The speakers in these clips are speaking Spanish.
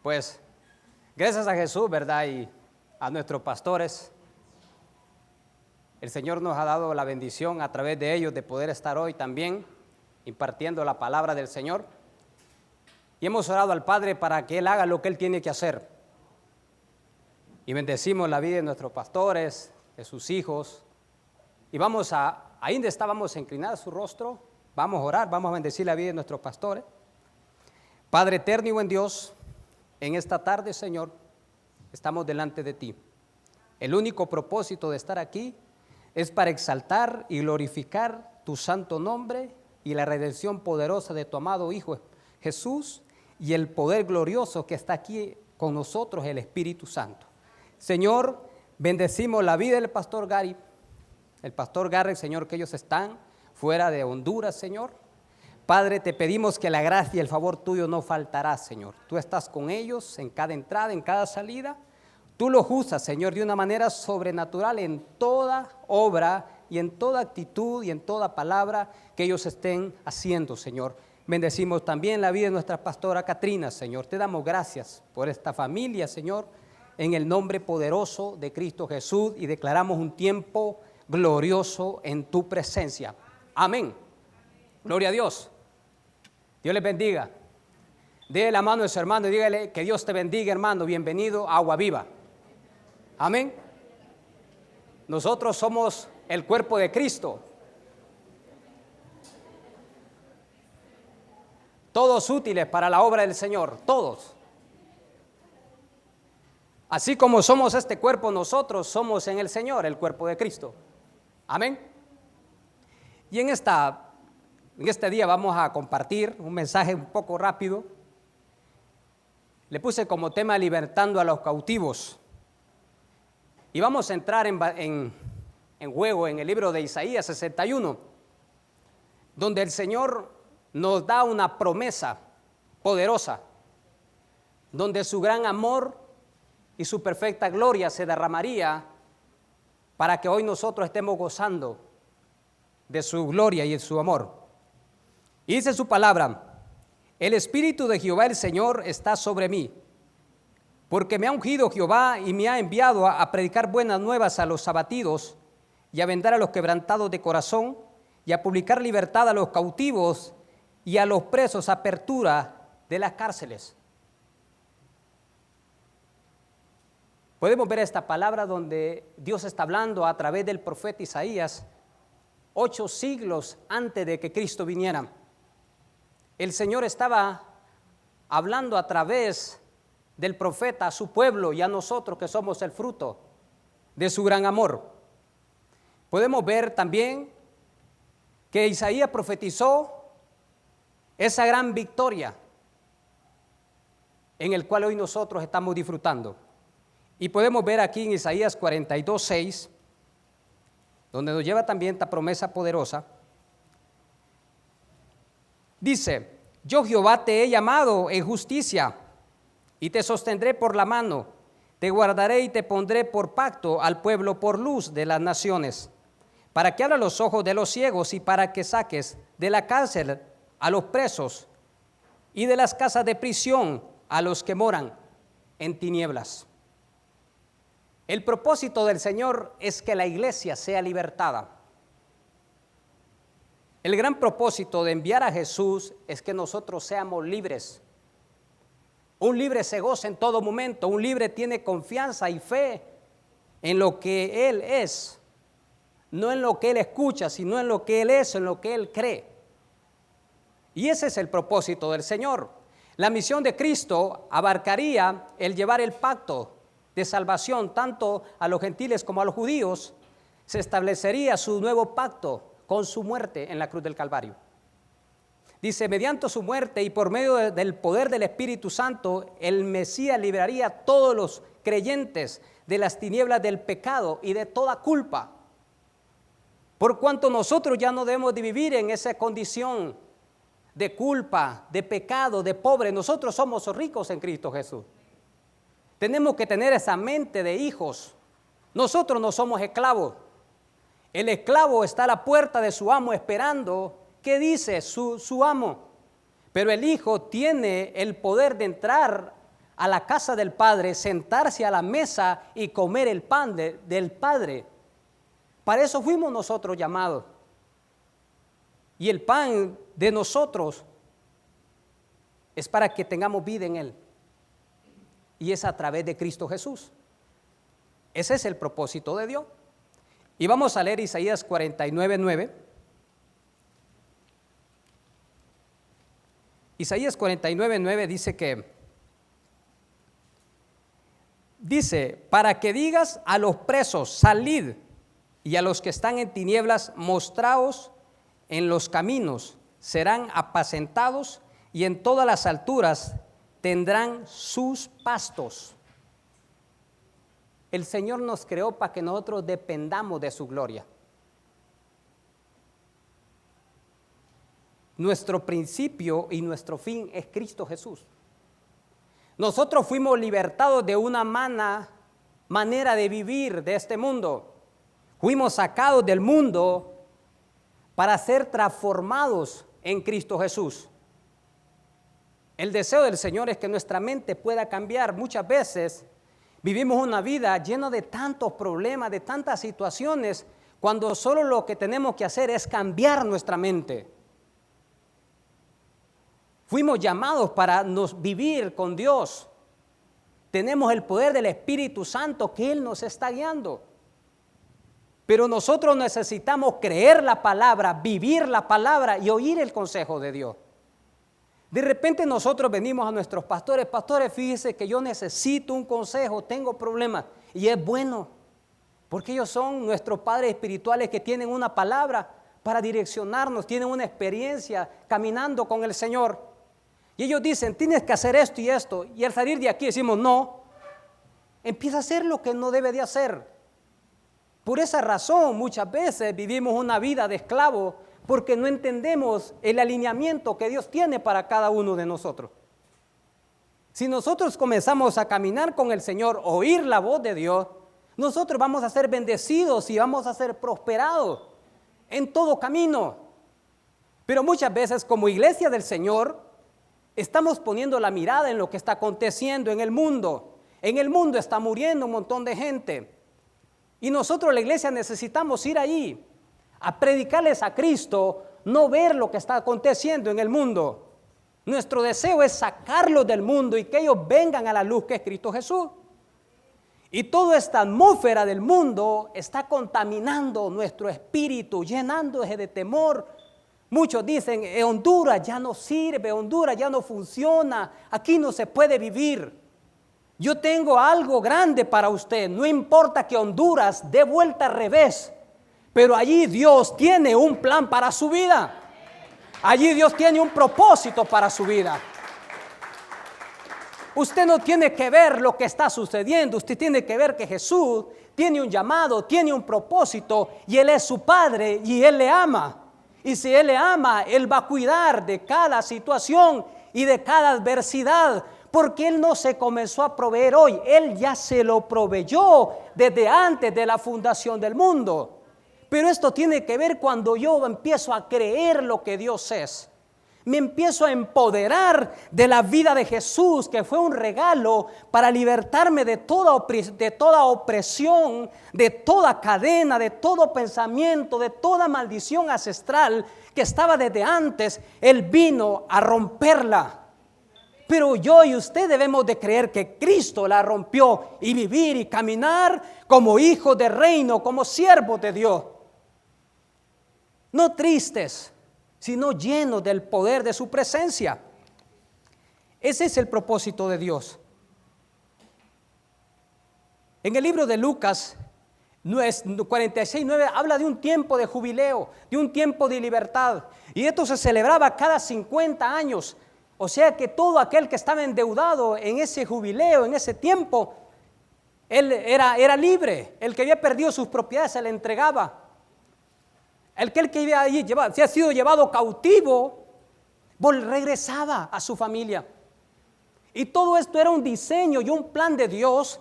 Pues gracias a Jesús, ¿verdad? Y a nuestros pastores, el Señor nos ha dado la bendición a través de ellos de poder estar hoy también impartiendo la palabra del Señor. Y hemos orado al Padre para que Él haga lo que Él tiene que hacer. Y bendecimos la vida de nuestros pastores, de sus hijos. Y ahí donde estábamos a inclinar su rostro, vamos a orar, vamos a bendecir la vida de nuestros pastores. Padre eterno y buen Dios, en esta tarde, Señor, estamos delante de ti. El único propósito de estar aquí es para exaltar y glorificar tu santo nombre y la redención poderosa de tu amado Hijo Jesús y el poder glorioso que está aquí con nosotros, el Espíritu Santo. Señor, bendecimos la vida del pastor Gary, el pastor Garrett, Señor, que ellos están fuera de Honduras, Señor. Padre, te pedimos que la gracia y el favor tuyo no faltará, Señor. Tú estás con ellos en cada entrada, en cada salida. Tú los usas, Señor, de una manera sobrenatural en toda obra y en toda actitud y en toda palabra que ellos estén haciendo, Señor. Bendecimos también la vida de nuestra pastora Catrina, Señor. Te damos gracias por esta familia, Señor, en el nombre poderoso de Cristo Jesús, y declaramos un tiempo glorioso en tu presencia. Amén. Gloria a Dios. Dios les bendiga. Dele la mano a su hermano y dígale que Dios te bendiga, hermano. Bienvenido a Agua Viva. Amén. Nosotros somos el cuerpo de Cristo. Todos útiles para la obra del Señor, todos. Así como somos este cuerpo, nosotros somos en el Señor el cuerpo de Cristo. Amén. Y en este día vamos a compartir un mensaje un poco rápido. Le puse como tema libertando a los cautivos. Y vamos a entrar en juego en el libro de Isaías 61, donde el Señor nos da una promesa poderosa, donde su gran amor y su perfecta gloria se derramaría para que hoy nosotros estemos gozando de su gloria y de su amor. Y dice su palabra: el Espíritu de Jehová el Señor está sobre mí, porque me ha ungido Jehová y me ha enviado a predicar buenas nuevas a los abatidos y a vendar a los quebrantados de corazón y a publicar libertad a los cautivos y a los presos, apertura de las cárceles. Podemos ver esta palabra donde Dios está hablando a través del profeta Isaías 8 siglos antes de que Cristo viniera. El Señor estaba hablando a través del profeta a su pueblo y a nosotros que somos el fruto de su gran amor. Podemos ver también que Isaías profetizó esa gran victoria en el cual hoy nosotros estamos disfrutando. Y podemos ver aquí en Isaías 42:6, donde nos lleva también esta promesa poderosa. Dice: yo Jehová te he llamado en justicia y te sostendré por la mano, te guardaré y te pondré por pacto al pueblo, por luz de las naciones, para que abra los ojos de los ciegos y para que saques de la cárcel a los presos y de las casas de prisión a los que moran en tinieblas. El propósito del Señor es que la iglesia sea libertada. El gran propósito de enviar a Jesús es que nosotros seamos libres. Un libre se goza en todo momento, un libre tiene confianza y fe en lo que Él es, no en lo que Él escucha, sino en lo que Él es, en lo que Él cree. Y ese es el propósito del Señor. La misión de Cristo abarcaría el llevar el pacto de salvación tanto a los gentiles como a los judíos. Se establecería su nuevo pacto con su muerte en la cruz del Calvario. Dice: mediante su muerte y por medio del poder del Espíritu Santo, el Mesías liberaría a todos los creyentes de las tinieblas del pecado y de toda culpa. Por cuanto nosotros ya no debemos de vivir en esa condición de culpa, de pecado, de pobre. Nosotros somos ricos en Cristo Jesús. Tenemos que tener esa mente de hijos. Nosotros no somos esclavos. El esclavo está a la puerta de su amo esperando qué dice su amo. Pero el hijo tiene el poder de entrar a la casa del Padre, sentarse a la mesa y comer el pan del Padre. Para eso fuimos nosotros llamados. Y el pan de nosotros es para que tengamos vida en Él. Y es a través de Cristo Jesús. Ese es el propósito de Dios. Y vamos a leer Isaías 49:9. Isaías 49:9 dice, para que digas a los presos, salid, y a los que están en tinieblas, mostraos en los caminos, serán apacentados, y en todas las alturas tendrán sus pastos. El Señor nos creó para que nosotros dependamos de su gloria. Nuestro principio y nuestro fin es Cristo Jesús. Nosotros fuimos libertados de una manera de vivir de este mundo. Fuimos sacados del mundo para ser transformados en Cristo Jesús. El deseo del Señor es que nuestra mente pueda cambiar. Muchas veces vivimos una vida llena de tantos problemas, de tantas situaciones, cuando solo lo que tenemos que hacer es cambiar nuestra mente. Fuimos llamados para vivir con Dios. Tenemos el poder del Espíritu Santo que Él nos está guiando. Pero nosotros necesitamos creer la palabra, vivir la palabra y oír el consejo de Dios. De repente nosotros venimos a nuestros pastores, pastores, fíjese que yo necesito un consejo, tengo problemas. Y es bueno, porque ellos son nuestros padres espirituales que tienen una palabra para direccionarnos, tienen una experiencia caminando con el Señor. Y ellos dicen, tienes que hacer esto y esto. Y al salir de aquí decimos, no, empieza a hacer lo que no debe de hacer. Por esa razón muchas veces vivimos una vida de esclavo porque no entendemos el alineamiento que Dios tiene para cada uno de nosotros. Si nosotros comenzamos a caminar con el Señor, oír la voz de Dios, nosotros vamos a ser bendecidos y vamos a ser prosperados en todo camino. Pero muchas veces como iglesia del Señor, estamos poniendo la mirada en lo que está aconteciendo en el mundo. En el mundo está muriendo un montón de gente. Y nosotros, la iglesia, necesitamos ir allí a predicarles a Cristo, no ver lo que está aconteciendo en el mundo. Nuestro deseo es sacarlos del mundo y que ellos vengan a la luz que es Cristo Jesús. Y toda esta atmósfera del mundo está contaminando nuestro espíritu, llenándose de temor. Muchos dicen, Honduras ya no sirve, Honduras ya no funciona, aquí no se puede vivir. Yo tengo algo grande para usted, no importa que Honduras dé vuelta al revés, pero allí Dios tiene un plan para su vida. Allí Dios tiene un propósito para su vida. Usted no tiene que ver lo que está sucediendo, usted tiene que ver que Jesús tiene un llamado, tiene un propósito y Él es su Padre y Él le ama. Y si Él le ama, Él va a cuidar de cada situación y de cada adversidad, porque Él no se comenzó a proveer hoy, Él ya se lo proveyó desde antes de la fundación del mundo. Pero esto tiene que ver cuando yo empiezo a creer lo que Dios es. Me empiezo a empoderar de la vida de Jesús, que fue un regalo para libertarme de toda opresión, de toda cadena, de todo pensamiento, de toda maldición ancestral que estaba desde antes. Él vino a romperla. Pero yo y usted debemos de creer que Cristo la rompió y vivir y caminar como hijos de reino, como siervos de Dios. No tristes, sino llenos del poder de su presencia. Ese es el propósito de Dios. En el libro de Lucas 46:9 habla de un tiempo de jubileo, de un tiempo de libertad. Y esto se celebraba cada 50 años. O sea que todo aquel que estaba endeudado en ese jubileo, en ese tiempo, él era libre. El que había perdido sus propiedades se le entregaba. El que había se ha sido llevado cautivo, regresaba a su familia. Y todo esto era un diseño y un plan de Dios,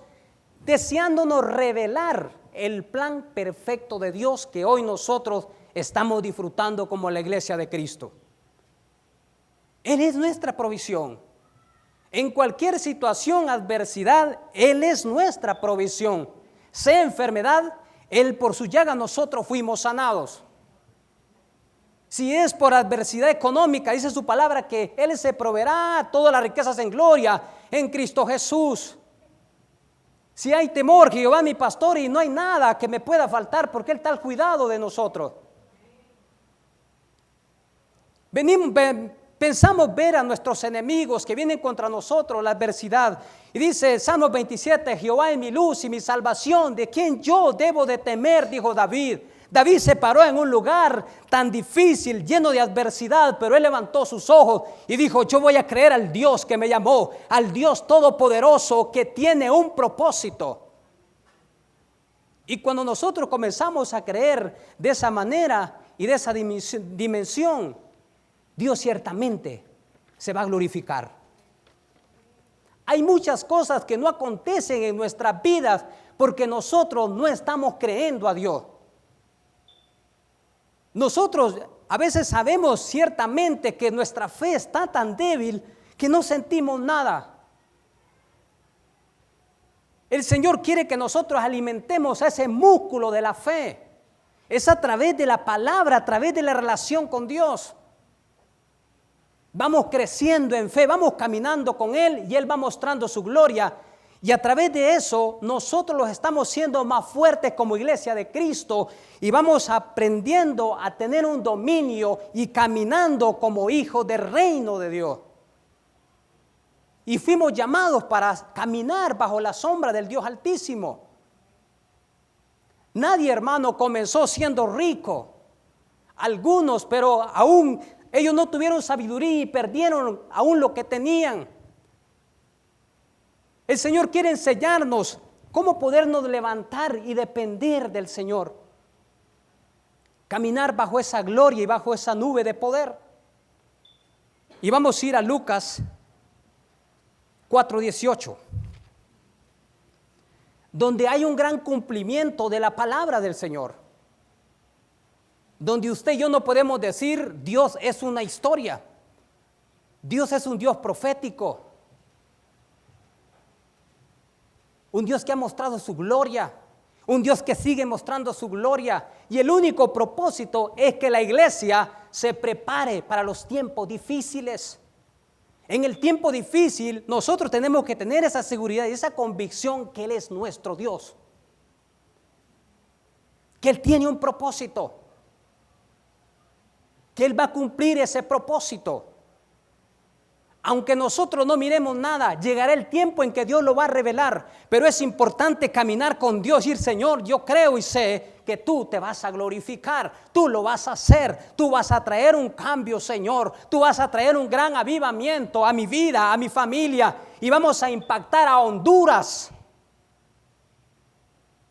deseándonos revelar el plan perfecto de Dios que hoy nosotros estamos disfrutando como la iglesia de Cristo. Él es nuestra provisión. En cualquier situación, adversidad, Él es nuestra provisión. Sea enfermedad, Él por su llaga nosotros fuimos sanados. Si es por adversidad económica, dice su palabra que Él se proveerá todas las riquezas en gloria en Cristo Jesús. Si hay temor, que Jehová es mi pastor y no hay nada que me pueda faltar porque Él está al cuidado de nosotros. Pensamos ver a nuestros enemigos que vienen contra nosotros, la adversidad. Y dice Salmo 27, Jehová es mi luz y mi salvación, ¿de quién yo debo de temer?, dijo David. David se paró en un lugar tan difícil, lleno de adversidad, pero él levantó sus ojos y dijo: yo voy a creer al Dios que me llamó, al Dios todopoderoso que tiene un propósito. Y cuando nosotros comenzamos a creer de esa manera y de esa dimensión, Dios ciertamente se va a glorificar. Hay muchas cosas que no acontecen en nuestras vidas porque nosotros no estamos creyendo a Dios. Nosotros a veces sabemos ciertamente que nuestra fe está tan débil que no sentimos nada. El Señor quiere que nosotros alimentemos ese músculo de la fe. Es a través de la palabra, a través de la relación con Dios. Vamos creciendo en fe, vamos caminando con Él y Él va mostrando su gloria. Y a través de eso nosotros los estamos siendo más fuertes como iglesia de Cristo y vamos aprendiendo a tener un dominio y caminando como hijos del reino de Dios. Y fuimos llamados para caminar bajo la sombra del Dios Altísimo. Nadie, hermano, comenzó siendo rico. Algunos, pero aún ellos no tuvieron sabiduría y perdieron aún lo que tenían. El Señor quiere enseñarnos cómo podernos levantar y depender del Señor. Caminar bajo esa gloria y bajo esa nube de poder. Y vamos a ir a Lucas 4:18, donde hay un gran cumplimiento de la palabra del Señor. Donde usted y yo no podemos decir Dios es una historia. Dios es un Dios profético. Un Dios que ha mostrado su gloria, un Dios que sigue mostrando su gloria. Y el único propósito es que la iglesia se prepare para los tiempos difíciles. En el tiempo difícil nosotros tenemos que tener esa seguridad y esa convicción que Él es nuestro Dios. Que Él tiene un propósito. Que Él va a cumplir ese propósito. Aunque nosotros no miremos nada, llegará el tiempo en que Dios lo va a revelar. Pero es importante caminar con Dios y decir: Señor, yo creo y sé que tú te vas a glorificar, tú lo vas a hacer, tú vas a traer un cambio, Señor. Tú vas a traer un gran avivamiento a mi vida, a mi familia, y vamos a impactar a Honduras.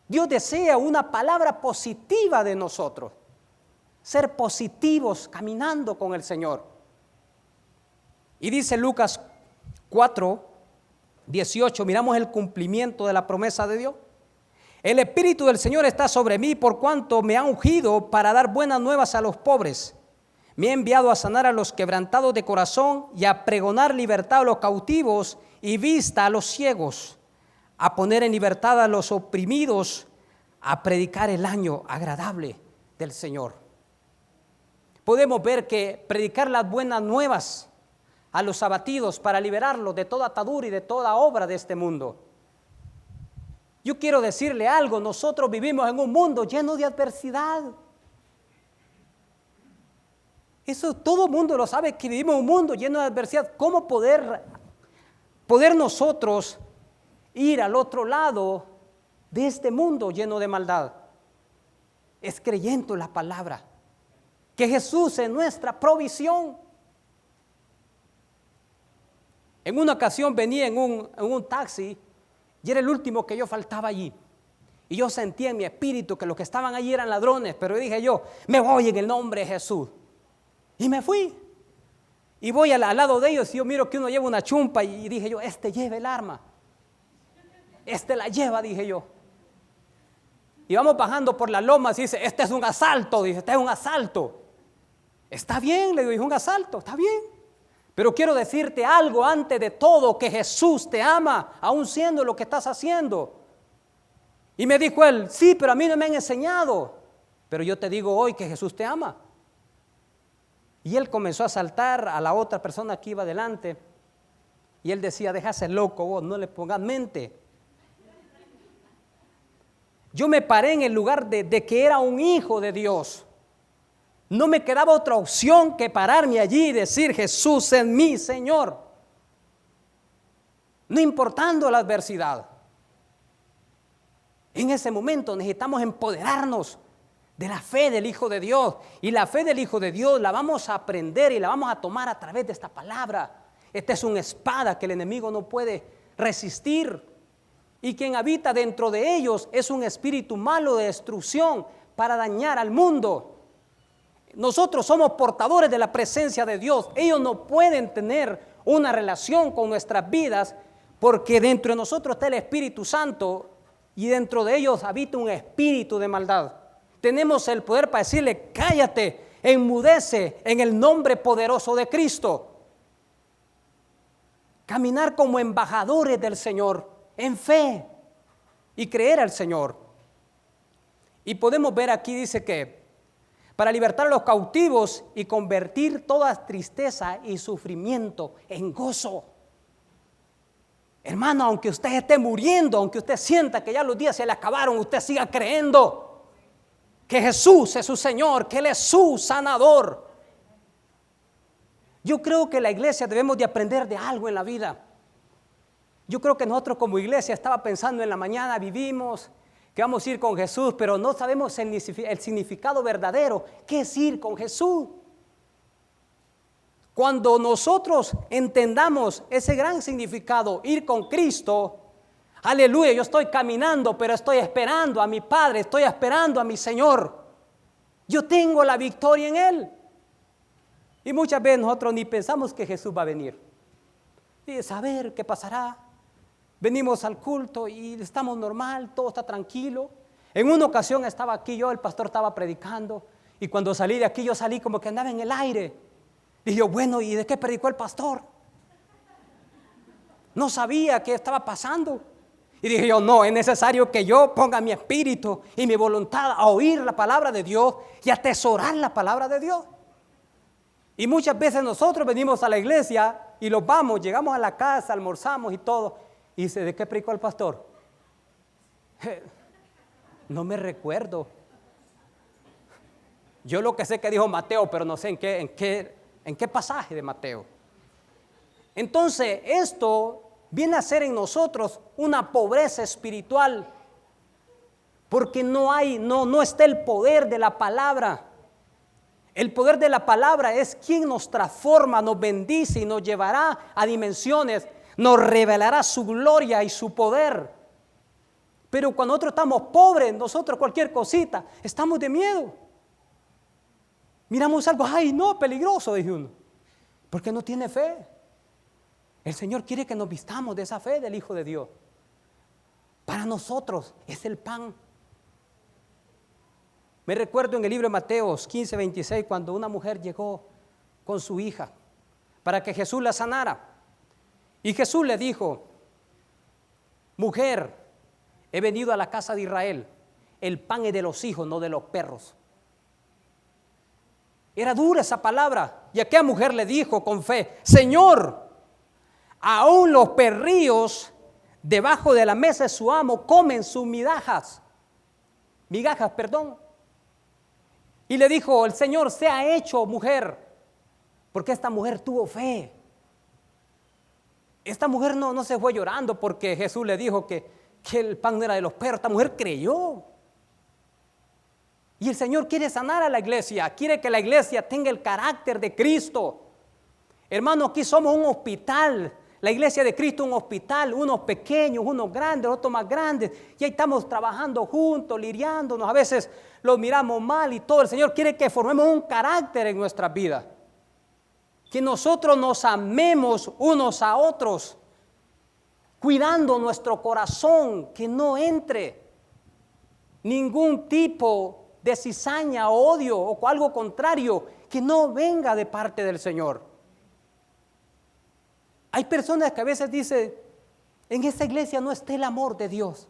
Dios desea una palabra positiva de nosotros, ser positivos caminando con el Señor. Y dice Lucas 4:18, miramos el cumplimiento de la promesa de Dios. El Espíritu del Señor está sobre mí por cuanto me ha ungido para dar buenas nuevas a los pobres. Me ha enviado a sanar a los quebrantados de corazón y a pregonar libertad a los cautivos y vista a los ciegos, a poner en libertad a los oprimidos, a predicar el año agradable del Señor. Podemos ver que predicar las buenas nuevas a los abatidos para liberarlos de toda atadura y de toda obra de este mundo. Yo quiero decirle algo: nosotros vivimos en un mundo lleno de adversidad. Eso todo el mundo lo sabe, que vivimos en un mundo lleno de adversidad. ¿Cómo poder nosotros ir al otro lado de este mundo lleno de maldad? Es creyendo en la palabra, que Jesús es nuestra provisión. En una ocasión venía en un taxi y era el último que yo faltaba allí. Y yo sentía en mi espíritu que los que estaban allí eran ladrones, pero dije yo: me voy en el nombre de Jesús. Y me fui. Y voy al lado de ellos y yo miro que uno lleva una chumpa y dije yo: este lleva el arma. Este la lleva, dije yo. Y vamos bajando por las lomas y dice: este es un asalto, dice, este es un asalto. Está bien, le digo, es un asalto, está bien. Pero quiero decirte algo antes de todo, que Jesús te ama, aún siendo lo que estás haciendo. Y me dijo él, sí, pero a mí no me han enseñado. Pero yo te digo hoy que Jesús te ama. Y él comenzó a saltar a la otra persona que iba delante. Y él decía, déjase loco vos, no le pongas mente. Yo me paré en el lugar de que era un hijo de Dios. No me quedaba otra opción que pararme allí y decir, Jesús es mi Señor. No importando la adversidad. En ese momento necesitamos empoderarnos de la fe del Hijo de Dios. Y la fe del Hijo de Dios la vamos a aprender y la vamos a tomar a través de esta palabra. Esta es una espada que el enemigo no puede resistir. Y quien habita dentro de ellos es un espíritu malo de destrucción para dañar al mundo. Nosotros somos portadores de la presencia de Dios. Ellos no pueden tener una relación con nuestras vidas porque dentro de nosotros está el Espíritu Santo y dentro de ellos habita un espíritu de maldad. Tenemos el poder para decirle, cállate, enmudece en el nombre poderoso de Cristo. Caminar como embajadores del Señor en fe y creer al Señor. Y podemos ver aquí, dice que para libertar a los cautivos y convertir toda tristeza y sufrimiento en gozo. Hermano, aunque usted esté muriendo, aunque usted sienta que ya los días se le acabaron, usted siga creyendo que Jesús es su Señor, que Él es su sanador. Yo creo que la iglesia debemos de aprender de algo en la vida. Yo creo que nosotros como iglesia estaba pensando en la mañana, vivimos que vamos a ir con Jesús, pero no sabemos el significado verdadero, ¿qué es ir con Jesús? Cuando nosotros entendamos ese gran significado, ir con Cristo, aleluya, yo estoy caminando, pero estoy esperando a mi Padre, estoy esperando a mi Señor. Yo tengo la victoria en Él. Y muchas veces nosotros ni pensamos que Jesús va a venir. Y saber qué pasará. Venimos al culto y estamos normal, todo está tranquilo. En una ocasión estaba aquí yo, el pastor estaba predicando, y cuando salí de aquí yo salí como que andaba en el aire. Dije yo, bueno, ¿y de qué predicó el pastor? No sabía qué estaba pasando. Y dije yo, no, es necesario que yo ponga mi espíritu y mi voluntad a oír la palabra de Dios y a atesorar la palabra de Dios. Y muchas veces nosotros venimos a la iglesia y los vamos, llegamos a la casa, almorzamos y todo. Y dice, ¿de qué predicó el pastor? No me recuerdo. Yo lo que sé que dijo Mateo, pero no sé en qué pasaje de Mateo. Entonces, esto viene a ser en nosotros una pobreza espiritual, porque no está el poder de la palabra. El poder de la palabra es quien nos transforma, nos bendice y nos llevará a dimensiones, nos revelará su gloria y su poder. Pero cuando nosotros estamos pobres, nosotros cualquier cosita, estamos de miedo. Miramos algo, ay no, peligroso, dice uno, porque no tiene fe. El Señor quiere que nos vistamos de esa fe del Hijo de Dios. Para nosotros es el pan. Me recuerdo en el libro de Mateos 15:26, cuando una mujer llegó con su hija para que Jesús la sanara. Y Jesús le dijo, mujer, he venido a la casa de Israel, el pan es de los hijos, no de los perros. Era dura esa palabra. Y aquella mujer le dijo con fe, Señor, aún los perrillos debajo de la mesa de su amo comen sus migajas. Y le dijo, el Señor se ha hecho mujer, porque esta mujer tuvo fe. Esta mujer no se fue llorando porque Jesús le dijo que el pan no era de los perros. Esta mujer creyó. Y el Señor quiere sanar a la iglesia, quiere que la iglesia tenga el carácter de Cristo. Hermano, aquí somos un hospital. La iglesia de Cristo es un hospital, unos pequeños, unos grandes, otros más grandes. Y ahí estamos trabajando juntos, lidiándonos. A veces los miramos mal y todo. El Señor quiere que formemos un carácter en nuestras vidas. Que nosotros nos amemos unos a otros, cuidando nuestro corazón, que no entre ningún tipo de cizaña, odio o algo contrario, que no venga de parte del Señor. Hay personas que a veces dicen, en esta iglesia no está el amor de Dios.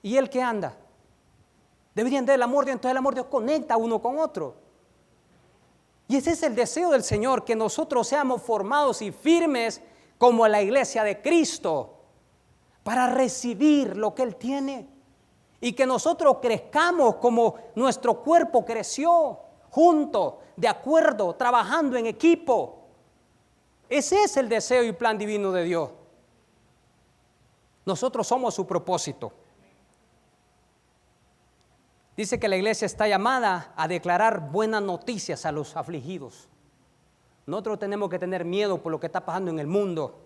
¿Y él qué anda? Deberían dar el amor de Dios, entonces el amor de Dios conecta uno con otro. Y ese es el deseo del Señor, que nosotros seamos formados y firmes como la iglesia de Cristo, para recibir lo que Él tiene. Y que nosotros crezcamos como nuestro cuerpo creció, juntos, de acuerdo, trabajando en equipo. Ese es el deseo y plan divino de Dios. Nosotros somos su propósito. Dice que la iglesia está llamada a declarar buenas noticias a los afligidos. Nosotros tenemos que tener miedo por lo que está pasando en el mundo.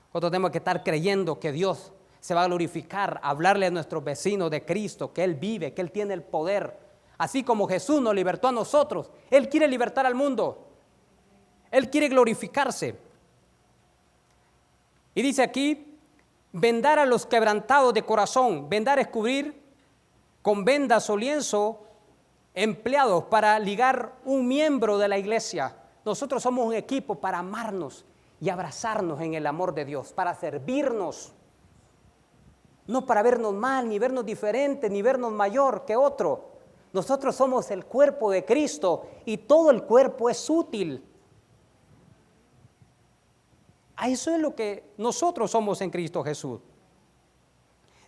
Nosotros tenemos que estar creyendo que Dios se va a glorificar, hablarle a nuestros vecinos de Cristo, que Él vive, que Él tiene el poder. Así como Jesús nos libertó a nosotros, Él quiere libertar al mundo. Él quiere glorificarse. Y dice aquí, vendar a los quebrantados de corazón. Vendar es cubrir con vendas o lienzo empleados para ligar un miembro de la iglesia. Nosotros somos un equipo para amarnos y abrazarnos en el amor de Dios, para servirnos. No para vernos mal, ni vernos diferente, ni vernos mayor que otro. Nosotros somos el cuerpo de Cristo y todo el cuerpo es útil. A eso es lo que nosotros somos en Cristo Jesús.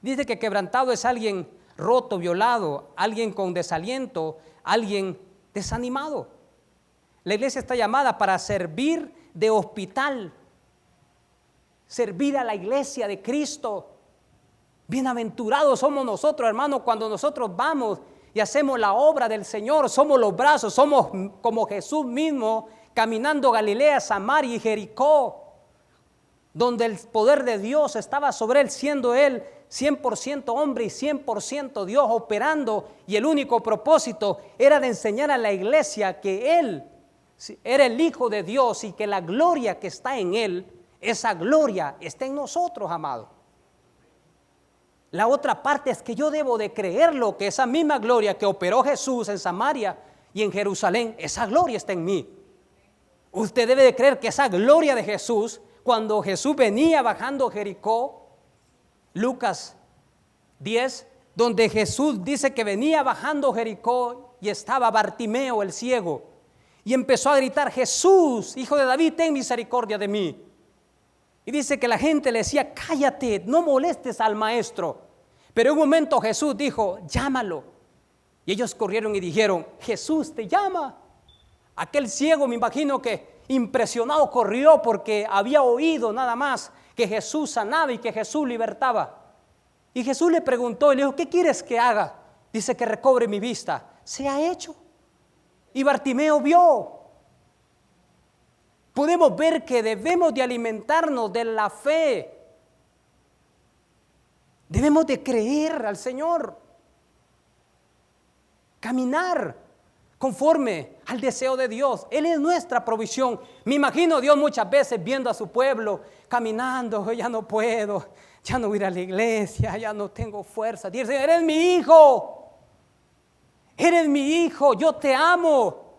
Dice que quebrantado es alguien roto, violado, alguien con desaliento, alguien desanimado. La iglesia está llamada para servir de hospital, servir a la iglesia de Cristo. Bienaventurados somos nosotros, hermanos, cuando nosotros vamos y hacemos la obra del Señor. Somos los brazos, somos como Jesús mismo caminando Galilea, Samaria y Jericó, donde el poder de Dios estaba sobre él, siendo él 100% hombre y 100% Dios operando, y el único propósito era de enseñar a la iglesia que él era el Hijo de Dios y que la gloria que está en él, esa gloria está en nosotros, amados. La otra parte es que yo debo de creerlo, que esa misma gloria que operó Jesús en Samaria y en Jerusalén, esa gloria está en mí. Usted debe de creer que esa gloria de Jesús, cuando Jesús venía bajando Jericó, Lucas 10, donde Jesús dice que venía bajando Jericó y estaba Bartimeo el ciego, y empezó a gritar: Jesús, Hijo de David, ten misericordia de mí. Y dice que la gente le decía: cállate, no molestes al maestro. Pero en un momento Jesús dijo: llámalo. Y ellos corrieron y dijeron: Jesús te llama. Aquel ciego, me imagino que impresionado corrió, porque había oído nada más que Jesús sanaba y que Jesús libertaba. Y Jesús le preguntó y le dijo: ¿qué quieres que haga? Dice: que recobre mi vista. Se ha hecho. Y Bartimeo vio. Podemos ver que debemos de alimentarnos de la fe. Debemos de creer al Señor. Caminar conforme al deseo de Dios. Él es nuestra provisión. Me imagino Dios muchas veces viendo a su pueblo caminando: ya no puedo, ya no voy a ir a la iglesia, ya no tengo fuerza. Dice: eres mi hijo, eres mi hijo, yo te amo.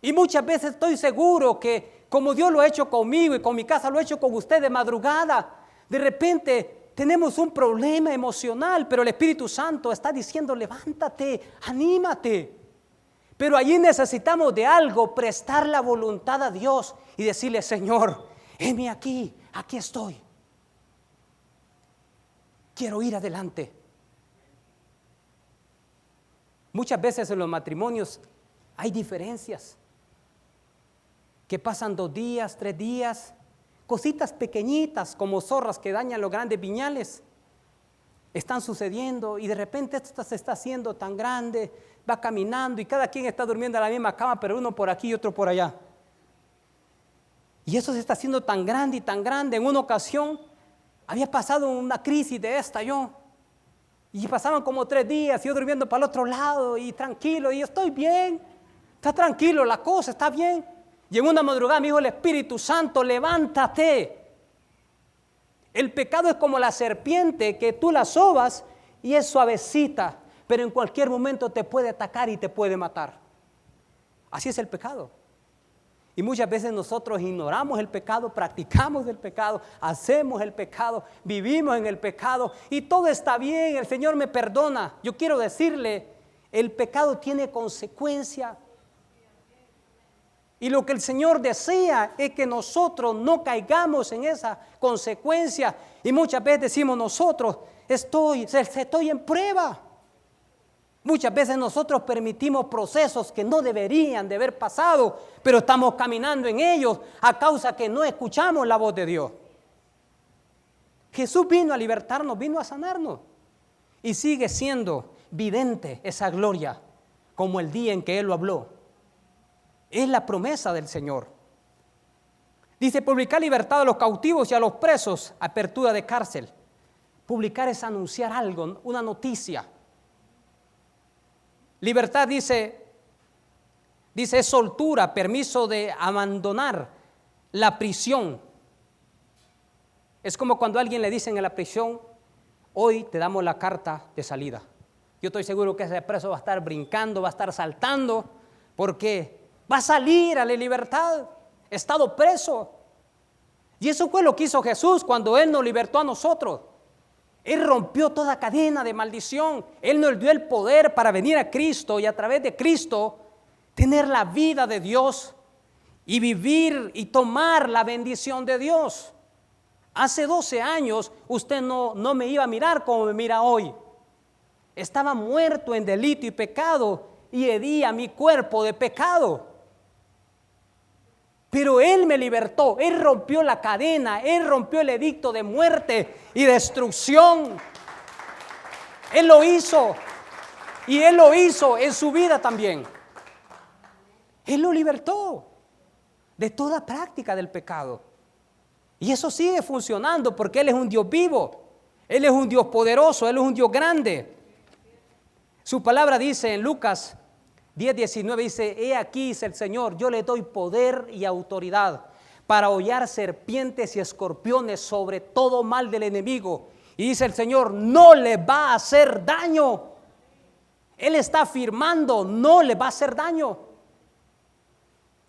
Y muchas veces estoy seguro que, como Dios lo ha hecho conmigo y con mi casa lo ha hecho con usted de madrugada, de repente tenemos un problema emocional, pero el Espíritu Santo está diciendo: levántate, anímate. Pero allí necesitamos de algo, prestar la voluntad a Dios y decirle: Señor, heme aquí, aquí estoy. Quiero ir adelante. Muchas veces en los matrimonios hay diferencias que pasan 2 días, 3 días, cositas pequeñitas como zorras que dañan los grandes viñales. Están sucediendo y de repente esto se está haciendo tan grande, va caminando y cada quien está durmiendo en la misma cama, pero uno por aquí y otro por allá. Y eso se está haciendo tan grande y tan grande. En una ocasión había pasado una crisis de esta y pasaban como 3 días y yo durmiendo para el otro lado y tranquilo, y yo estoy bien, está tranquilo, la cosa está bien. Y en una madrugada me dijo el Espíritu Santo: levántate. El pecado es como la serpiente que tú la sobas y es suavecita, pero en cualquier momento te puede atacar y te puede matar. Así es el pecado. Y muchas veces nosotros ignoramos el pecado, practicamos el pecado, hacemos el pecado, vivimos en el pecado y todo está bien, el Señor me perdona. Yo quiero decirle, el pecado tiene consecuencia. Y lo que el Señor desea es que nosotros no caigamos en esa consecuencia. Y muchas veces decimos nosotros, estoy en prueba. Muchas veces nosotros permitimos procesos que no deberían de haber pasado, pero estamos caminando en ellos a causa que no escuchamos la voz de Dios. Jesús vino a libertarnos, vino a sanarnos y sigue siendo vidente esa gloria como el día en que Él lo habló. Es la promesa del Señor. Dice, publicar libertad a los cautivos y a los presos, apertura de cárcel. Publicar es anunciar algo, una noticia. Libertad dice es soltura, permiso de abandonar la prisión. Es como cuando a alguien le dicen en la prisión, hoy te damos la carta de salida. Yo estoy seguro que ese preso va a estar brincando, va a estar saltando, porque va a salir a la libertad, ha estado preso. Y eso fue lo que hizo Jesús cuando Él nos libertó a nosotros. Él rompió toda cadena de maldición. Él nos dio el poder para venir a Cristo y a través de Cristo tener la vida de Dios y vivir y tomar la bendición de Dios. Hace 12 años usted no me iba a mirar como me mira hoy. Estaba muerto en delito y pecado y hería mi cuerpo de pecado. Pero Él me libertó, Él rompió la cadena, Él rompió el edicto de muerte y destrucción. Él lo hizo y Él lo hizo en su vida también. Él lo libertó de toda práctica del pecado. Y eso sigue funcionando porque Él es un Dios vivo, Él es un Dios poderoso, Él es un Dios grande. Su palabra dice en Lucas 10:19 dice, he aquí, dice el Señor, yo le doy poder y autoridad para hollar serpientes y escorpiones sobre todo mal del enemigo. Y dice el Señor, no le va a hacer daño. Él está afirmando, no le va a hacer daño.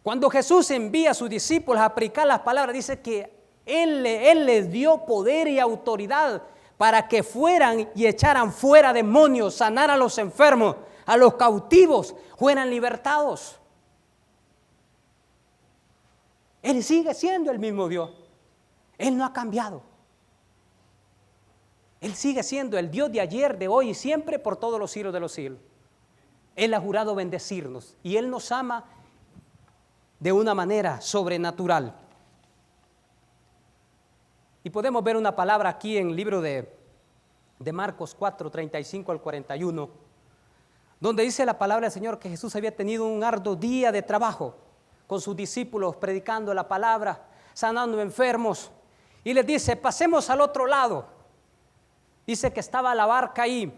Cuando Jesús envía a sus discípulos a aplicar las palabras, dice que Él les dio poder y autoridad para que fueran y echaran fuera demonios, sanar a los enfermos, a los cautivos, fueran libertados. Él sigue siendo el mismo Dios. Él no ha cambiado. Él sigue siendo el Dios de ayer, de hoy y siempre, por todos los siglos de los siglos. Él ha jurado bendecirnos y Él nos ama de una manera sobrenatural. Y podemos ver una palabra aquí en el libro de Marcos 4, 35 al 41, donde dice la palabra del Señor que Jesús había tenido un arduo día de trabajo con sus discípulos, predicando la palabra, sanando enfermos, y les dice, pasemos al otro lado. Dice que estaba la barca ahí,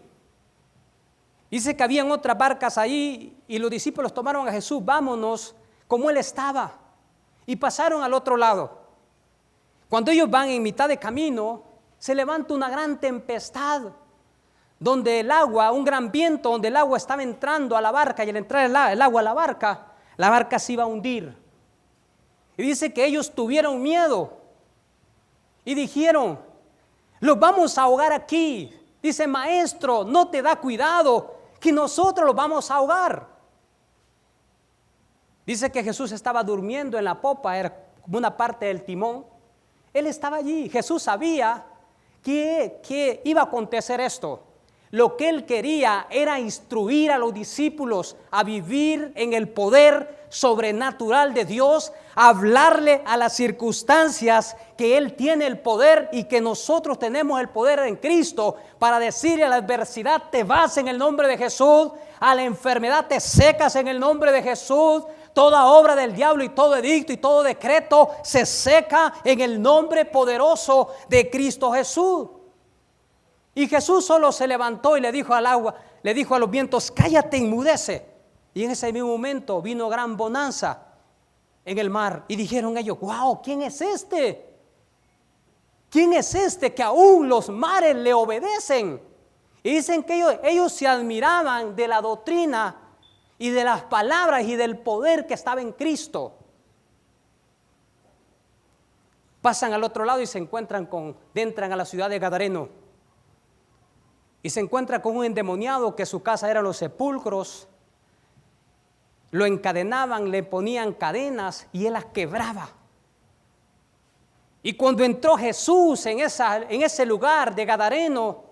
dice que habían otras barcas ahí, y los discípulos tomaron a Jesús, vámonos, como Él estaba, y pasaron al otro lado. Cuando ellos van en mitad de camino, se levanta una gran tempestad, donde el agua, un gran viento, donde el agua estaba entrando a la barca, y al entrar el agua a la barca se iba a hundir. Y dice que ellos tuvieron miedo y dijeron, los vamos a ahogar aquí. Dice, maestro, no te da cuidado que nosotros los vamos a ahogar. Dice que Jesús estaba durmiendo en la popa, era como una parte del timón. Él estaba allí. Jesús sabía que iba a acontecer esto. Lo que Él quería era instruir a los discípulos a vivir en el poder sobrenatural de Dios, a hablarle a las circunstancias que Él tiene el poder y que nosotros tenemos el poder en Cristo para decirle a la adversidad, te vas en el nombre de Jesús, a la enfermedad te secas en el nombre de Jesús. Toda obra del diablo y todo edicto y todo decreto se seca en el nombre poderoso de Cristo Jesús. Y Jesús solo se levantó y le dijo al agua, le dijo a los vientos, cállate, enmudece. Y en ese mismo momento vino gran bonanza en el mar. Y dijeron ellos, wow, ¿quién es este? ¿Quién es este que aún los mares le obedecen? Y dicen que ellos se admiraban de la doctrina y de las palabras y del poder que estaba en Cristo. pasan al otro lado y entran a la ciudad de Gadareno. Y se encuentra con un endemoniado que su casa eran los sepulcros. Lo encadenaban, le ponían cadenas y él las quebraba. Y cuando entró Jesús en ese lugar de Gadareno,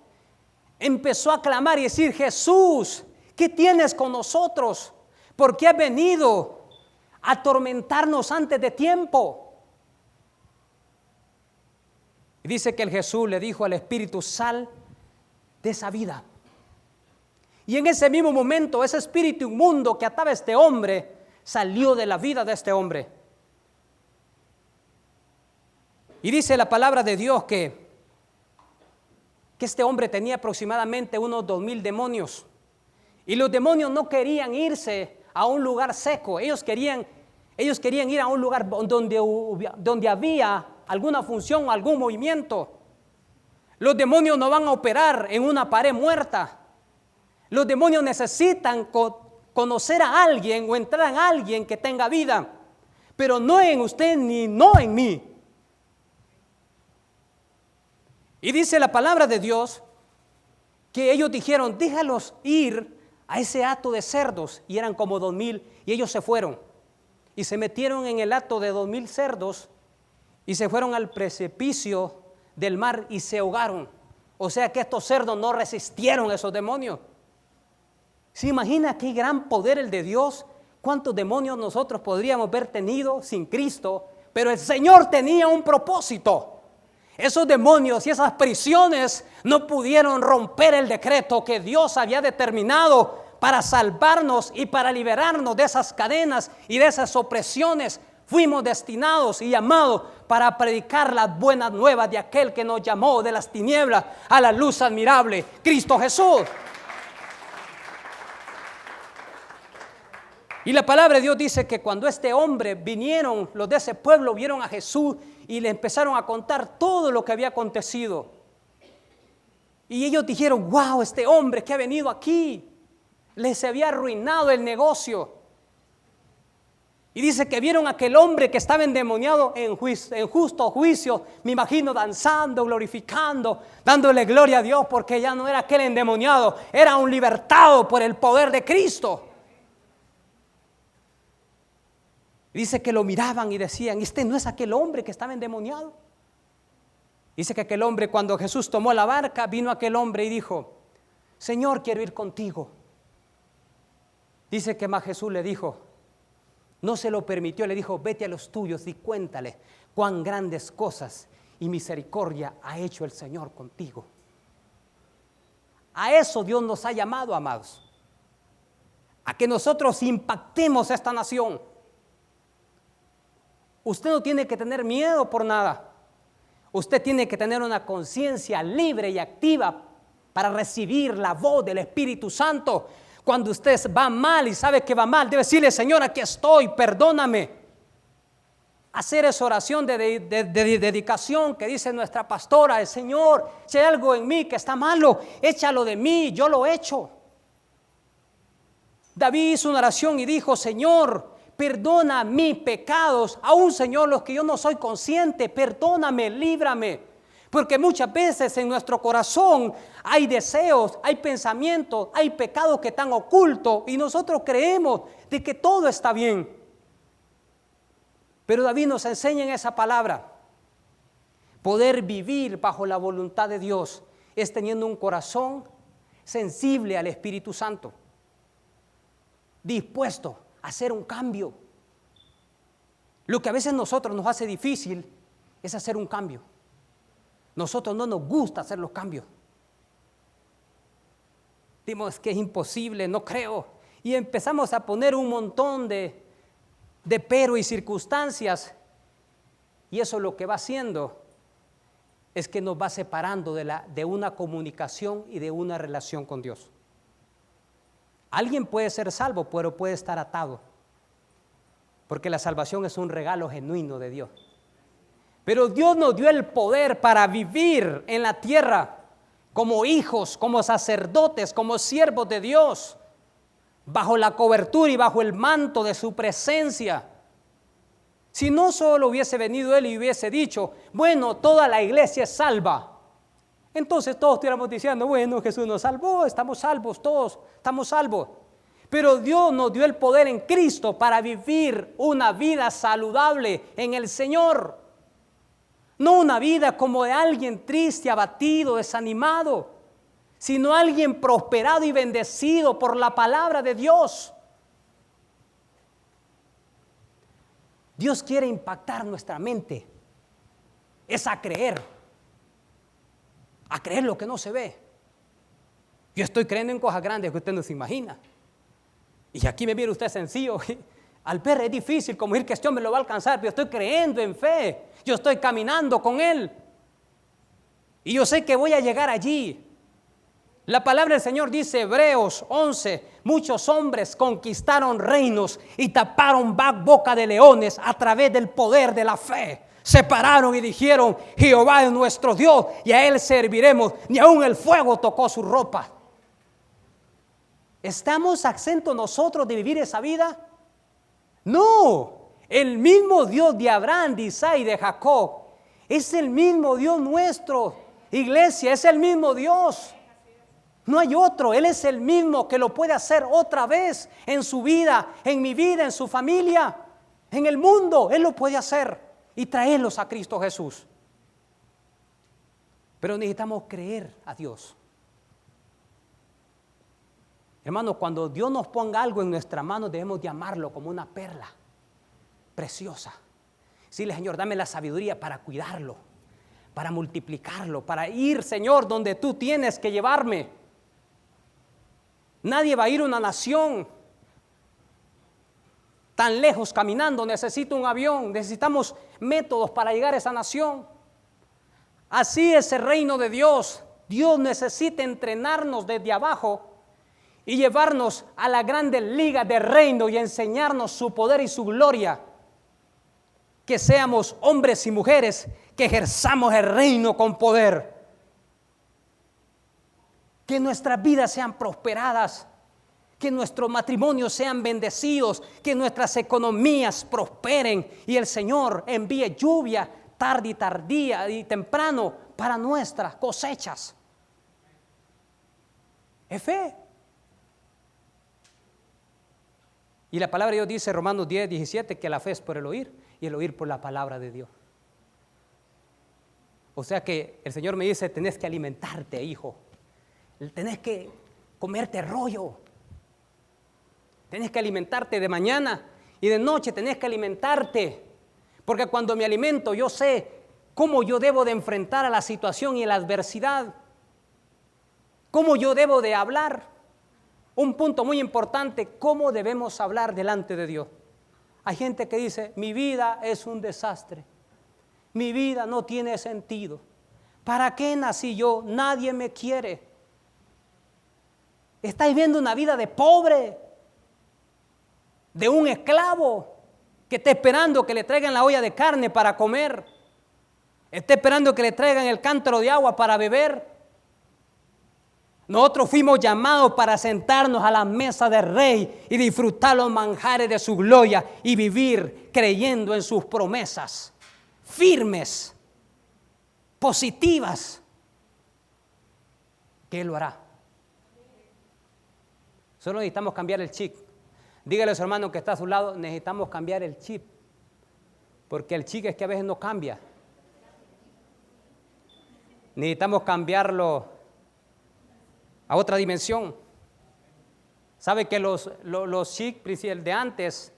empezó a clamar y decir: Jesús, ¿qué tienes con nosotros? ¿Por qué has venido a atormentarnos antes de tiempo? Y dice que el Jesús le dijo al espíritu: sal de esa vida. Y en ese mismo momento, ese espíritu inmundo que ataba a este hombre salió de la vida de este hombre. Y dice la palabra de Dios que este hombre tenía aproximadamente unos 2,000 demonios. Y los demonios no querían irse a un lugar seco. Ellos querían ir a un lugar donde había alguna función o algún movimiento. Los demonios no van a operar en una pared muerta. Los demonios necesitan conocer a alguien o entrar en alguien que tenga vida, pero no en usted ni no en mí. Y dice la palabra de Dios que ellos dijeron: déjalos ir a ese hato de cerdos, y eran como 2,000, y ellos se fueron y se metieron en el hato de 2,000 cerdos y se fueron al precipicio del mar y se ahogaron. O sea que estos cerdos no resistieron a esos demonios. ¿Se imagina qué gran poder el de Dios? ¿Cuántos demonios nosotros podríamos haber tenido sin Cristo? Pero el Señor tenía un propósito. Esos demonios y esas prisiones no pudieron romper el decreto que Dios había determinado para salvarnos y para liberarnos de esas cadenas y de esas opresiones. Fuimos destinados y llamados para predicar las buenas nuevas de aquel que nos llamó de las tinieblas a la luz admirable, Cristo Jesús. Y la palabra de Dios dice que cuando este hombre vinieron, los de ese pueblo vieron a Jesús y le empezaron a contar todo lo que había acontecido. Y ellos dijeron: wow, este hombre que ha venido aquí, les había arruinado el negocio. Y dice que vieron a aquel hombre que estaba endemoniado en justo juicio, me imagino danzando, glorificando, dándole gloria a Dios, porque ya no era aquel endemoniado, era un libertado por el poder de Cristo. Dice que lo miraban y decían: este no es aquel hombre que estaba endemoniado. Dice que aquel hombre, cuando Jesús tomó la barca, vino aquel hombre y dijo: Señor, quiero ir contigo. Dice que más Jesús le dijo, no se lo permitió, le dijo: vete a los tuyos y cuéntale cuán grandes cosas y misericordia ha hecho el Señor contigo. A eso Dios nos ha llamado, amados, a que nosotros impactemos a esta nación. Usted no tiene que tener miedo por nada. Usted tiene que tener una conciencia libre y activa para recibir la voz del Espíritu Santo. Cuando usted va mal y sabe que va mal, debe decirle: Señor, aquí estoy, perdóname. Hacer esa oración de dedicación que dice nuestra pastora: el Señor, si hay algo en mí que está malo, échalo de mí, yo lo echo. David hizo una oración y dijo: Señor, perdona mis pecados, aún, Señor, los que yo no soy consciente, perdóname, líbrame. Porque muchas veces en nuestro corazón hay deseos, hay pensamientos, hay pecados que están ocultos y nosotros creemos de que todo está bien. Pero David nos enseña en esa palabra: poder vivir bajo la voluntad de Dios es teniendo un corazón sensible al Espíritu Santo, dispuesto a hacer un cambio. Lo que a veces nosotros nos hace difícil es hacer un cambio. Nosotros no nos gusta hacer los cambios. Decimos que es imposible, no creo. Y empezamos a poner un montón de pero y circunstancias. Y eso lo que va haciendo es que nos va separando de una comunicación y de una relación con Dios. Alguien puede ser salvo, pero puede estar atado, porque la salvación es un regalo genuino de Dios. Pero Dios nos dio el poder para vivir en la tierra como hijos, como sacerdotes, como siervos de Dios, bajo la cobertura y bajo el manto de su presencia. Si no solo hubiese venido Él y hubiese dicho, bueno, toda la iglesia es salva, entonces todos estuviéramos diciendo, bueno, Jesús nos salvó, estamos salvos todos, estamos salvos. Pero Dios nos dio el poder en Cristo para vivir una vida saludable en el Señor. No una vida como de alguien triste, abatido, desanimado, sino alguien prosperado y bendecido por la palabra de Dios. Dios quiere impactar nuestra mente. Es a creer lo que no se ve. Yo estoy creyendo en cosas grandes que usted no se imagina. Y aquí me mira usted sencillo. Al ver es difícil como decir que este hombre lo va a alcanzar, pero yo estoy creyendo en fe. Yo estoy caminando con Él. Y yo sé que voy a llegar allí. La palabra del Señor dice, Hebreos 11, muchos hombres conquistaron reinos y taparon boca de leones a través del poder de la fe. Se pararon y dijeron, Jehová es nuestro Dios y a Él serviremos. Ni aun el fuego tocó su ropa. ¿Estamos exentos nosotros de vivir esa vida? No, el mismo Dios de Abraham, de Isaac y de Jacob es el mismo Dios nuestro. Iglesia, es el mismo Dios. No hay otro, Él es el mismo que lo puede hacer otra vez en su vida, en mi vida, en su familia, en el mundo. Él lo puede hacer y traerlos a Cristo Jesús. Pero necesitamos creer a Dios. Hermanos, cuando Dios nos ponga algo en nuestra mano, debemos de amarlo como una perla preciosa. Decirle, Señor, dame la sabiduría para cuidarlo, para multiplicarlo, para ir, Señor, donde tú tienes que llevarme. Nadie va a ir a una nación tan lejos caminando. Necesita un avión, necesitamos métodos para llegar a esa nación. Así es el reino de Dios. Dios necesita entrenarnos desde abajo y llevarnos a la grande liga del reino y enseñarnos su poder y su gloria. Que seamos hombres y mujeres que ejerzamos el reino con poder. Que nuestras vidas sean prosperadas, que nuestros matrimonios sean bendecidos, que nuestras economías prosperen y el Señor envíe lluvia tarde y tardía y temprano para nuestras cosechas. Es fe. Y la palabra de Dios dice, Romanos 10, 17, que la fe es por el oír y el oír por la palabra de Dios. O sea que el Señor me dice, tenés que alimentarte, hijo. Tenés que comerte rollo. Tenés que alimentarte de mañana y de noche tenés que alimentarte. Porque cuando me alimento yo sé cómo yo debo de enfrentar a la situación y a la adversidad. Cómo yo debo de hablar. Un punto muy importante, cómo debemos hablar delante de Dios. Hay gente que dice, mi vida es un desastre. Mi vida no tiene sentido. ¿Para qué nací yo? Nadie me quiere. Estáis viendo una vida de pobre, de un esclavo que está esperando que le traigan la olla de carne para comer. Está esperando que le traigan el cántaro de agua para beber. Nosotros fuimos llamados para sentarnos a la mesa del Rey y disfrutar los manjares de su gloria y vivir creyendo en sus promesas firmes, positivas, que Él lo hará. Solo necesitamos cambiar el chip. Dígale a su hermano que está a su lado, necesitamos cambiar el chip, porque el chip es que a veces no cambia. Necesitamos cambiarlo a otra dimensión. ¿Sabe que los chips de antes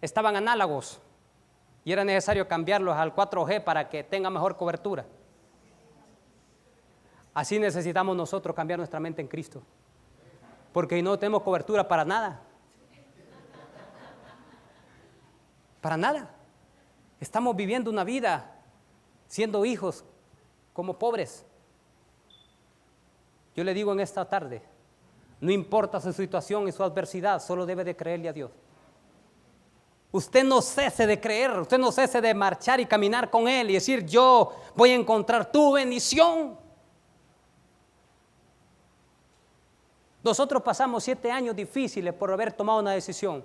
estaban análogos y era necesario cambiarlos al 4G para que tenga mejor cobertura? Así necesitamos nosotros cambiar nuestra mente en Cristo, porque no tenemos cobertura para nada. Para nada. Estamos viviendo una vida siendo hijos como pobres. Yo le digo en esta tarde, no importa su situación y su adversidad, solo debe de creerle a Dios. Usted no cese de creer, usted no cese de marchar y caminar con Él y decir, yo voy a encontrar tu bendición. Nosotros pasamos 7 años difíciles por haber tomado una decisión.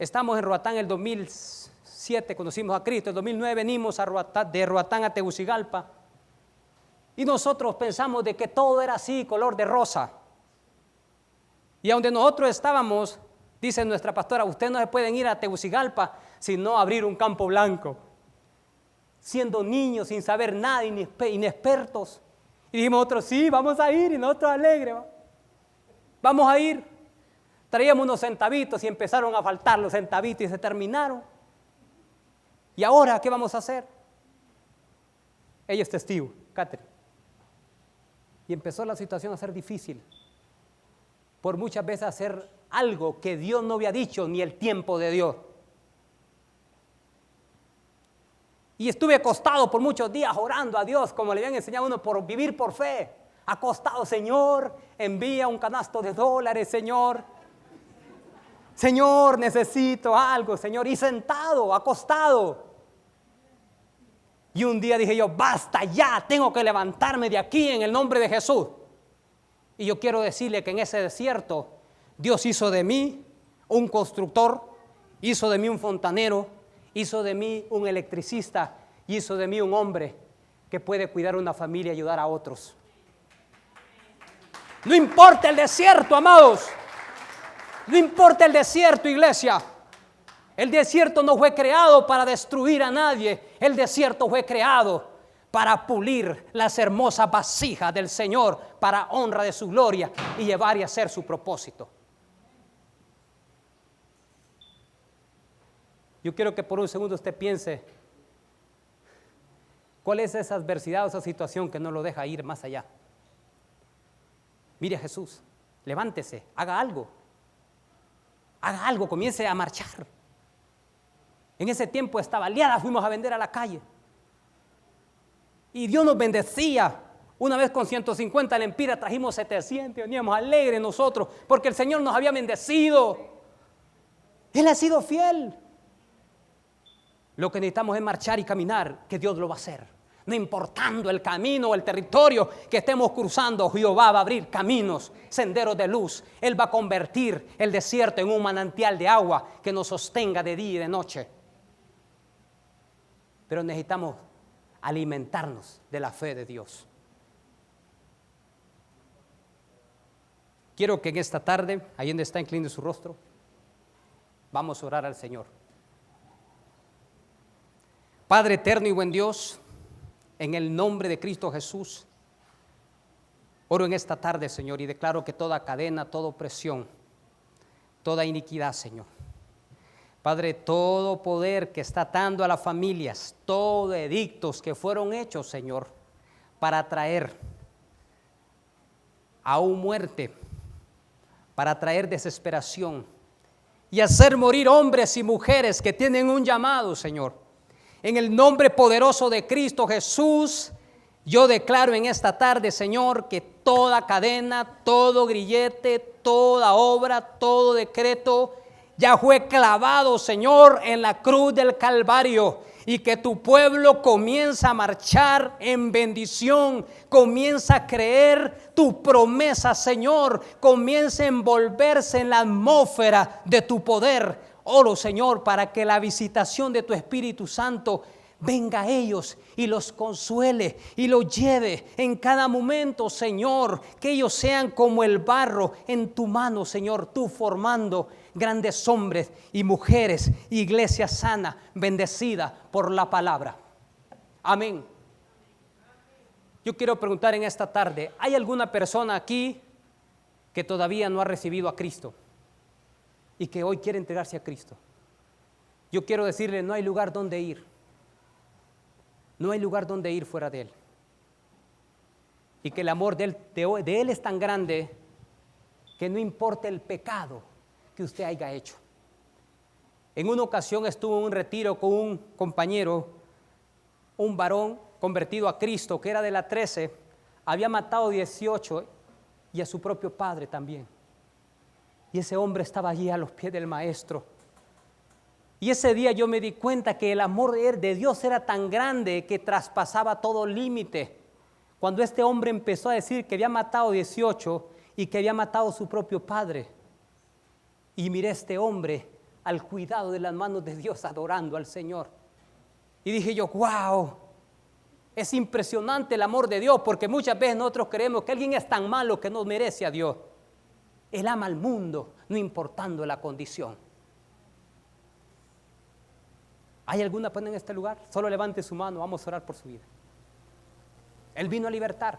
Estamos en Roatán en el 2007, conocimos a Cristo. En el 2009 venimos de Roatán a Tegucigalpa. Y nosotros pensamos de que todo era así, color de rosa. Y a donde nosotros estábamos, dice nuestra pastora, ustedes no se pueden ir a Tegucigalpa sino abrir un campo blanco. Siendo niños, sin saber nada, inexpertos. Y dijimos nosotros, sí, vamos a ir. Y nosotros alegres, vamos a ir. Traíamos unos centavitos y empezaron a faltar los centavitos y se terminaron. ¿Y ahora qué vamos a hacer? Ella es testigo, Catherine. Y empezó la situación a ser difícil. Por muchas veces hacer algo que Dios no había dicho ni el tiempo de Dios. Y estuve acostado por muchos días orando a Dios, como le habían enseñado a uno, por vivir por fe. Acostado, Señor, envía un canasto de dólares, Señor. Señor, necesito algo, Señor. Y sentado, acostado. Y un día dije yo, basta ya, tengo que levantarme de aquí en el nombre de Jesús. Y yo quiero decirle que en ese desierto, Dios hizo de mí un constructor, hizo de mí un fontanero, hizo de mí un electricista, hizo de mí un hombre que puede cuidar una familia y ayudar a otros. No importa el desierto, amados. No importa el desierto, iglesia. El desierto no fue creado para destruir a nadie. El desierto fue creado para pulir las hermosas vasijas del Señor para honra de su gloria y llevar y hacer su propósito. Yo quiero que por un segundo usted piense, ¿cuál es esa adversidad o esa situación que no lo deja ir más allá? Mire a Jesús, levántese, haga algo, comience a marchar. En ese tiempo estaba liada, fuimos a vender a la calle. Y Dios nos bendecía. Una vez con 150 lempiras trajimos 700, veníamos alegres nosotros, porque el Señor nos había bendecido. Él ha sido fiel. Lo que necesitamos es marchar y caminar, que Dios lo va a hacer. No importando el camino o el territorio que estemos cruzando, Jehová va a abrir caminos, senderos de luz. Él va a convertir el desierto en un manantial de agua que nos sostenga de día y de noche. Pero necesitamos alimentarnos de la fe de Dios. Quiero que en esta tarde, ahí donde está, incline su rostro, vamos a orar al Señor. Padre eterno y buen Dios, en el nombre de Cristo Jesús, oro en esta tarde, Señor, y declaro que toda cadena, toda opresión, toda iniquidad, Señor, Padre, todo poder que está atando a las familias, todo edictos que fueron hechos, Señor, para traer aún muerte, para traer desesperación y hacer morir hombres y mujeres que tienen un llamado, Señor. En el nombre poderoso de Cristo Jesús, yo declaro en esta tarde, Señor, que toda cadena, todo grillete, toda obra, todo decreto ya fue clavado, Señor, en la cruz del Calvario, y que tu pueblo comienza a marchar en bendición, comienza a creer tu promesa, Señor, comienza a envolverse en la atmósfera de tu poder. Oro, Señor, para que la visitación de tu Espíritu Santo venga a ellos y los consuele y los lleve en cada momento, Señor, que ellos sean como el barro en tu mano, Señor, tú formando grandes hombres y mujeres, iglesia sana, bendecida por la palabra. Amén. Yo quiero preguntar en esta tarde, ¿hay alguna persona aquí que todavía no ha recibido a Cristo y que hoy quiere entregarse a Cristo? Yo quiero decirle, no hay lugar donde ir. No hay lugar donde ir fuera de Él. Y que el amor de Él es tan grande que no importa el pecado que usted haya hecho. En una ocasión estuve en un retiro con un compañero, un varón convertido a Cristo que era de la 13, había matado 18 y a su propio padre también. Y ese hombre estaba allí a los pies del maestro. Y ese día yo me di cuenta que el amor de Dios era tan grande que traspasaba todo límite. Cuando este hombre empezó a decir que había matado 18 y que había matado a su propio padre. Y miré a este hombre al cuidado de las manos de Dios, adorando al Señor. Y dije yo, wow, es impresionante el amor de Dios, porque muchas veces nosotros creemos que alguien es tan malo que no merece a Dios. Él ama al mundo, no importando la condición. ¿Hay alguna persona en este lugar? Solo levante su mano, vamos a orar por su vida. Él vino a libertar,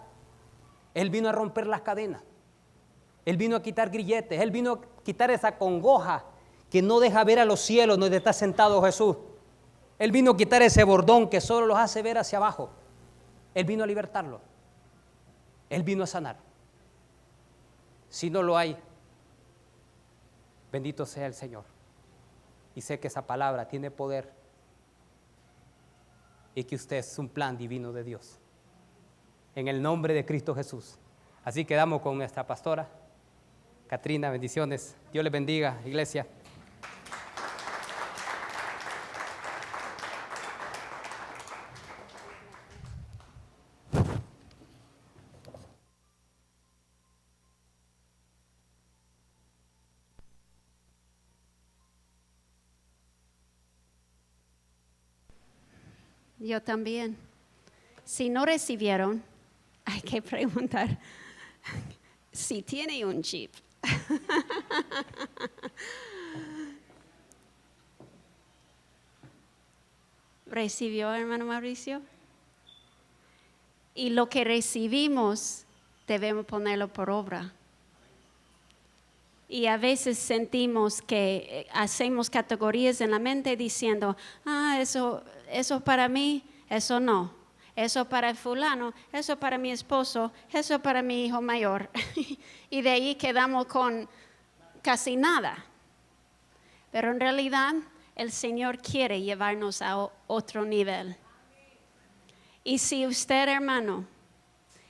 Él vino a romper las cadenas, Él vino a quitar grilletes, Él vino a quitar esa congoja que no deja ver a los cielos donde está sentado Jesús. Él vino a quitar ese bordón que solo los hace ver hacia abajo. Él vino a libertarlo, Él vino a sanar. Si no lo hay, bendito sea el Señor. Y sé que esa palabra tiene poder y que usted es un plan divino de Dios. En el nombre de Cristo Jesús. Así quedamos con nuestra pastora, Catrina, bendiciones. Dios les bendiga, iglesia. Yo también. Si no recibieron, hay que preguntar si tiene un chip. ¿Recibió, hermano Mauricio? Y lo que recibimos debemos ponerlo por obra. Y a veces sentimos que hacemos categorías en la mente diciendo, eso para mí, eso no. Eso para el fulano, eso para mi esposo, eso para mi hijo mayor. Y de ahí quedamos con casi nada. Pero en realidad el Señor quiere llevarnos a otro nivel. Y si usted, hermano,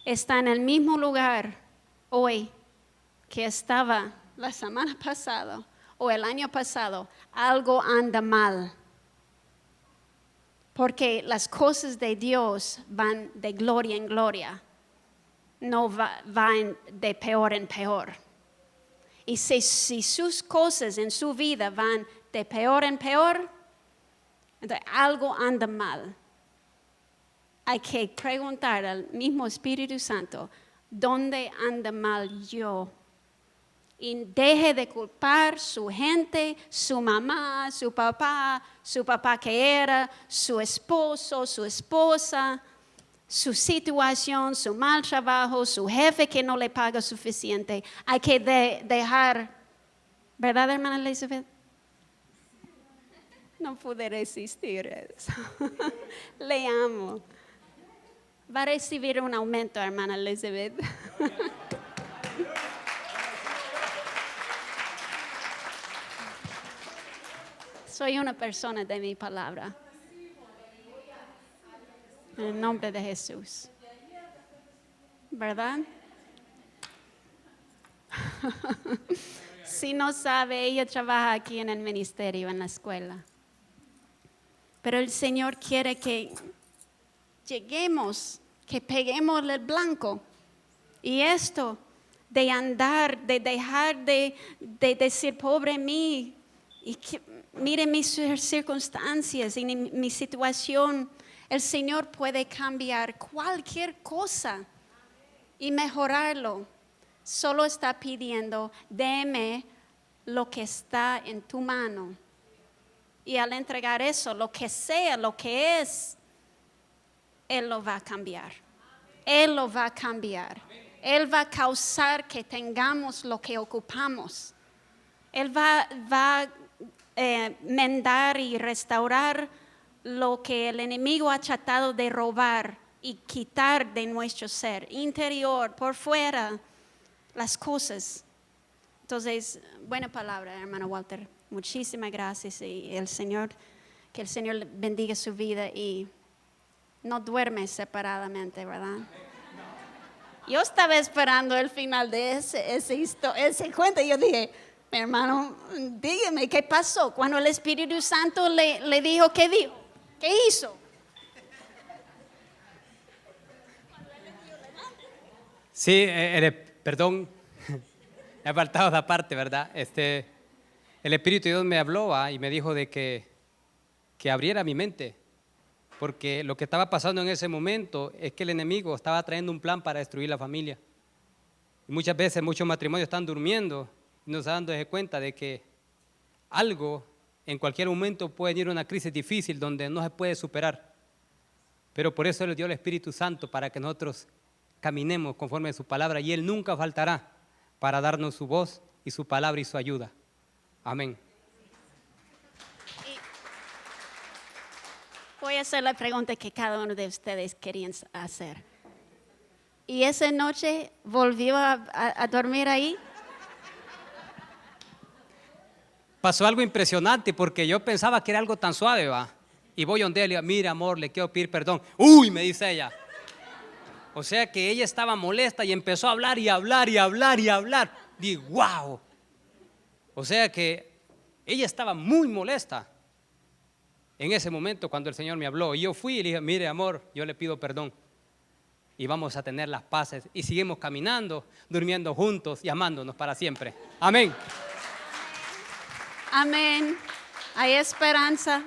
está en el mismo lugar hoy que estaba la semana pasada o el año pasado, algo anda mal. Porque las cosas de Dios van de gloria en gloria, no van de peor en peor. Y si sus cosas en su vida van de peor en peor, entonces algo anda mal. Hay que preguntar al mismo Espíritu Santo, ¿dónde anda mal yo? Y deje de culpar su gente, su mamá, su papá que era, su esposo, su esposa, su situación, su mal trabajo, su jefe que no le paga suficiente. Hay que dejar, ¿verdad, hermana Elizabeth? No pude resistir eso. Le amo. Va a recibir un aumento, hermana Elizabeth. Soy una persona de mi palabra. En el nombre de Jesús. ¿Verdad? Si no sabe, ella trabaja aquí en el ministerio, en la escuela. Pero el Señor quiere que lleguemos, que peguemos el blanco. Y esto de andar, de dejar de decir, pobre mí, y que mire mis circunstancias y mi situación. El Señor puede cambiar cualquier cosa y mejorarlo. Solo está pidiendo, deme lo que está en tu mano. Y al entregar eso, lo que sea, lo que es, Él lo va a cambiar. Él lo va a cambiar. Él va a causar que tengamos lo que ocupamos. Él va a mendar y restaurar lo que el enemigo ha tratado de robar y quitar de nuestro ser, interior, por fuera, las cosas. Entonces, buena palabra, hermano Walter. Muchísimas gracias y que el Señor bendiga su vida y no duerme separadamente, ¿verdad? Yo estaba esperando el final de ese cuento y yo dije, mi hermano, dígame, ¿qué pasó? Cuando el Espíritu Santo le dijo, ¿qué dijo? ¿Qué hizo? Sí, perdón, he faltado esa parte, ¿verdad? el Espíritu de Dios me habló y me dijo de que abriera mi mente, porque lo que estaba pasando en ese momento es que el enemigo estaba trayendo un plan para destruir la familia. Y muchas veces muchos matrimonios están durmiendo y no se dan cuenta de que algo en cualquier momento puede venir una crisis difícil donde no se puede superar. Pero por eso le dio el Espíritu Santo para que nosotros caminemos conforme a su palabra y Él nunca faltará para darnos su voz y su palabra y su ayuda. Amén. Voy a hacer la pregunta que cada uno de ustedes querían hacer. ¿Y esa noche volvió a dormir ahí? Pasó algo impresionante porque yo pensaba que era algo tan suave, ¿va? Y voy donde él y le digo, mira amor, le quiero pedir perdón. ¡Uy!, me dice ella. O sea que ella estaba molesta y empezó a hablar y hablar y hablar y hablar. Digo, wow. O sea que ella estaba muy molesta en ese momento cuando el Señor me habló. Y yo fui y le dije, mire amor, yo le pido perdón. Y vamos a tener las paces. Y seguimos caminando, durmiendo juntos y amándonos para siempre. Amén. Amén. Hay esperanza.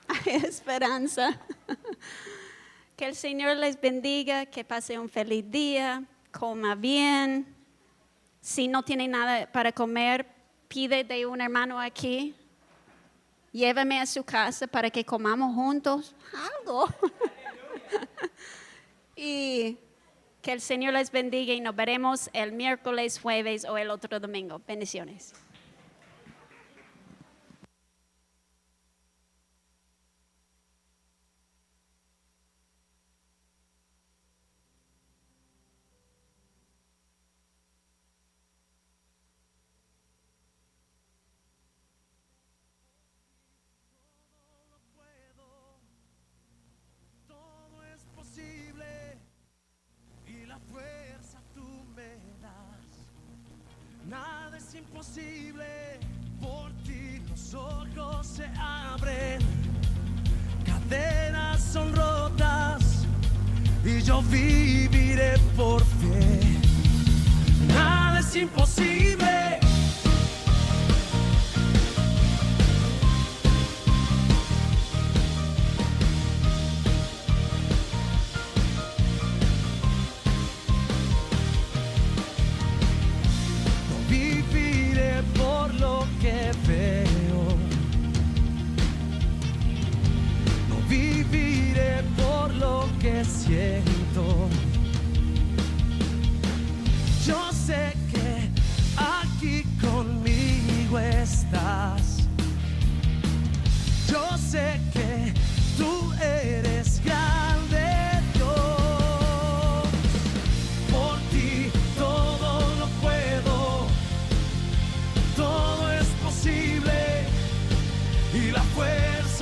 Hay esperanza. Que el Señor les bendiga, que pase un feliz día, coma bien. Si no tiene nada para comer, pide de un hermano aquí. Llévame a su casa para que comamos juntos algo. Y que el Señor les bendiga y nos veremos el miércoles, jueves o el otro domingo. Bendiciones. Nada es imposible, por ti los ojos se abren, cadenas son rotas y yo viviré por fe. Nada es imposible. Siento, yo sé que aquí conmigo estás, yo sé que tú eres grande, Dios, por ti todo lo puedo, todo es posible y la fuerza